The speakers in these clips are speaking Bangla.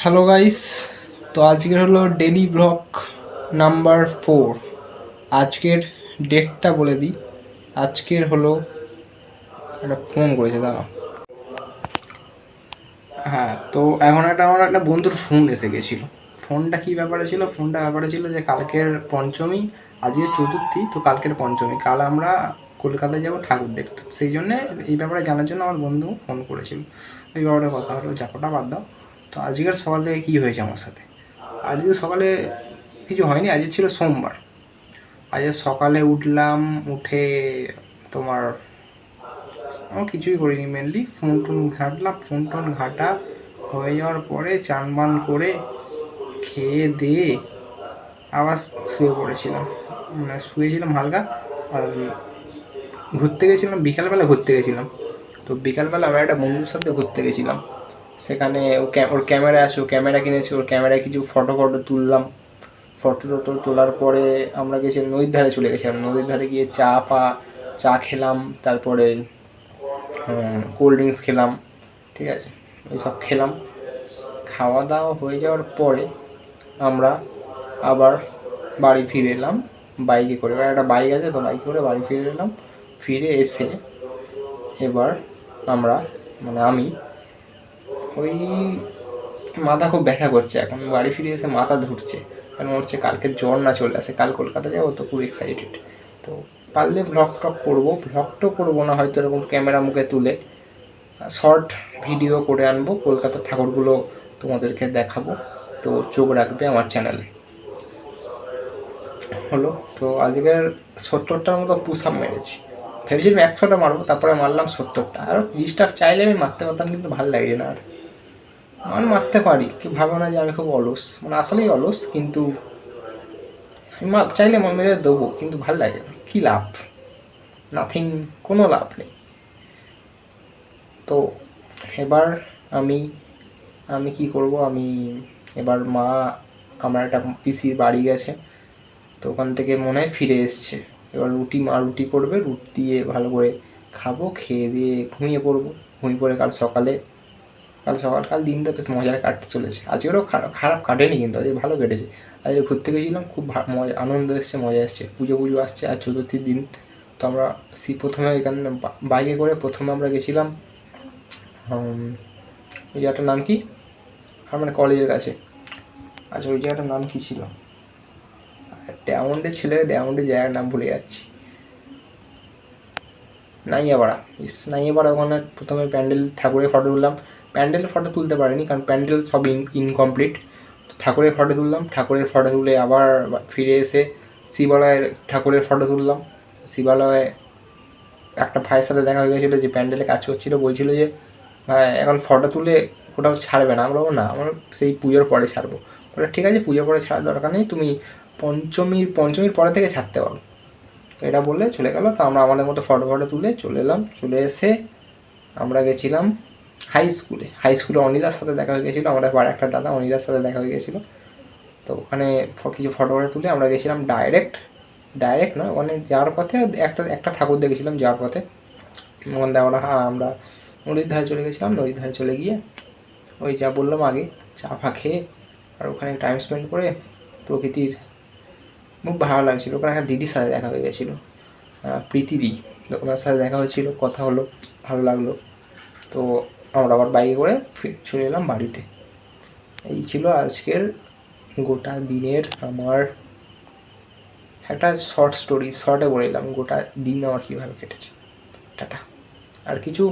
হ্যালো গাইস, তো আজকের হলো ডেলি ব্লগ নাম্বার 4। আজকের ডেটটা বলে দিই। আজকের হলো একটা ফোন করেছে দাঁড়াও। হ্যাঁ, তো এখন আমার একটা বন্ধুর ফোন এসে গেছিলো। ফোনটা কী ব্যাপারে ছিল? ফোনটা ব্যাপারে ছিল যে কালকের পঞ্চমী, আজকে চতুর্থী, তো কালকের পঞ্চমী, কাল আমরা কলকাতায় যাবো ঠাকুর দেখতে। সেই জন্যে এই ব্যাপারে জানার জন্য আমার বন্ধু ফোন করেছিল। ওই ব্যাপারে কথা হলো, যাকোটা বাদ দাও। তো আজকের সকালে কী হয়েছে আমার সাথে? আজকে সকালে কিছু হয়নি, আজকে ছিল সোমবার। আজকে সকালে উঠলাম, উঠে তোমার আমার কিছুই করিনি, মেনলি ফোন টোন ঘাঁটলাম। ফোন টোন ঘাঁটা হয়ে যাওয়ার পরে চান বান করে খেয়ে দিয়ে আবার শুয়ে পড়েছিলাম, মানে শুয়েছিলাম হালকা। আর ঘুরতে গেছিলাম, বিকালবেলা ঘুরতে গেছিলাম। তো বিকালবেলা আমার একটা বন্ধুর সাথে ঘুরতে গেছিলাম। সেখানে ওর ক্যামেরা আছে, ও ক্যামেরা কিনেছে, ওর ক্যামেরায় কিছু ফটো তুললাম। ফটো টটো তোলার পরে আমরা গেছিলাম নদীর ধারে, চলে গেছিলাম নদীর ধারে, গিয়ে চা খেলাম। তারপরে কোল্ড ড্রিঙ্কস খেলাম, ঠিক আছে, এইসব খেলাম। খাওয়া দাওয়া হয়ে যাওয়ার পরে আমরা আবার বাড়ি ফিরে এলাম বাইকে করে। এবার একটা বাইক আছে, তো বাইকে করে বাড়ি ফিরে এলাম। ফিরে এসে এবার আমরা, মানে আমি, ওই মাথা খুব ব্যথা করছে এখন, বাড়ি ফিরে এসে মাথা ধরছে, কারণ হচ্ছে কালকে জ্বর না চলে আসে। কাল কলকাতা যাবো, তো খুব এক্সাইটেড। তো পারলে ভ্লগ টক করবো, ভ্লগ তো করবো না হয়তো, এরকম ক্যামেরা মুখে তুলে শর্ট ভিডিও করে আনবো, কলকাতার ঠাকুরগুলো তোমাদেরকে দেখাবো। তো চোখ রাখবে আমার চ্যানেলে। হলো, তো আজকের 70টার মতো পুশ আপ মেরেছি। ভেবেছিলাম 100টা মারবো, তারপরে মারলাম 70টা। আরও 20টা চাইলে আমি মারতে পারতাম, কিন্তু ভালো লাগে না। আর আমি মারতে পারি, কেউ ভাবো না যে আমি খুব অলস, মানে আসলেই অলস, কিন্তু আমি চাইলে মেরে দেবো, কিন্তু ভাল লাগে না। কী লাভ? নাথিং, কোনো লাভ নেই। তো এবার আমি আমি কী করবো, আমি এবার আমার একটা পিসির বাড়ি গেছে, তো ওখান থেকে মনে হয় ফিরে এসছে। এবার রুটি করবে, রুটি দিয়ে ভালো করে খাবো, খেয়ে দিয়ে ঘুমিয়ে পড়বো। ঘুমিয়ে পড়ে কাল দিনটা বেশ মজার কাটতে চলেছে। আজকেরও খারাপ কাটেনি, কিন্তু আজকে ভালো কেটেছে। আজকে ঘুরতে গেছিলাম, খুব আনন্দ এসছে, মজা এসছে। পুজো আসছে, আর চতুর্থীর দিন। তো আমরা প্রথমে এখানে বাইকে করে প্রথমে আমরা গেছিলাম ওই জায়গাটার নাম কি, আমার কলেজের কাছে। আচ্ছা, ওই জায়গাটার নাম কী ছিল? ডায়মন্ডের জায়গার নাম ভুলে যাচ্ছি। নাইয়াপাড়া। ওখানে প্রথমে ঠাকুরের ফটো তুললাম। প্যান্ডেলের ফটো তুলতে পারিনি, কারণ প্যান্ডেল সব ইনকমপ্লিট। ঠাকুরের ফটো তুললাম, ঠাকুরের ফটো তুলে আবার ফিরে এসে শিবালয়ের ঠাকুরের ফটো তুললাম। শিবালয়ে একটা ভাইয়ের সাথে দেখা হয়ে গেছিলো, যে প্যান্ডেলে কাজ করছিলো। বলছিল যে এখন ফটো তুলে কোথাও ছাড়বে না। আমরা বলবো না, আমরা সেই পুজোর পরে ছাড়বো। বলে ঠিক আছে, পুজোর পরে ছাড়ার দরকার নেই, তুমি পঞ্চমীর পরে থেকে ছাড়তে পারো। এটা বলে চলে গেল। তো আমরা আমাদের মতো ফটো তুলে চলে এলাম। চলে এসে আমরা গেছিলাম হাই স্কুলে অনিদার সাথে দেখা হয়ে গেছিলো, আমাদের বাড়ির একটা দাদা, অনিদার সাথে দেখা হয়ে গেছিলো। তো ওখানে কিছু ফটো তুলে আমরা গেছিলাম ডাইরেক্ট নয়, ওখানে যাওয়ার পথে একটা ঠাকুর দেখেছিলাম যাওয়ার পথে। আমরা নদীর ধারে চলে গেছিলাম। নদীর ধারে চলে গিয়ে ওই যা বললাম আগে, চা খেয়ে আর ওখানে টাইম স্পেন্ড করে প্রকৃতির খুব ভালো লাগছিলো। ওখানে একটা দিদির সাথে দেখা হয়ে গেছিলো, প্রীতিদি, ওনার সাথে দেখা হয়েছিল, কথা হলো, ভালো লাগলো। তো আমরা আবার বাইকে করে চলে এলাম বাড়িতে। এই ছিল আজকের গোটা দিনের আমার একটা শর্ট স্টোরি। শর্টে বলে এলাম গোটা দিন আমার কীভাবে কেটেছে। টাটা। আর কিছু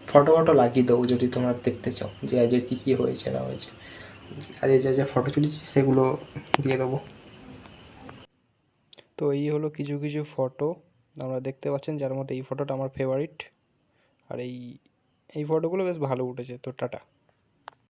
ফটো লাগিয়ে দেবো যদি তোমরা দেখতে চাও, যে আজকে কী হয়েছে না হয়েছে। আজকে যা ফটো তুলেছি সেগুলো দিয়ে দেবো। তো এই হলো কিছু ফটো আপনারা দেখতে পাচ্ছেন, যার মধ্যে এই ফটোটা আমার ফেভারিট। আর এই ফটোগুলো বেশ ভালো উঠেছে। তো টাটা।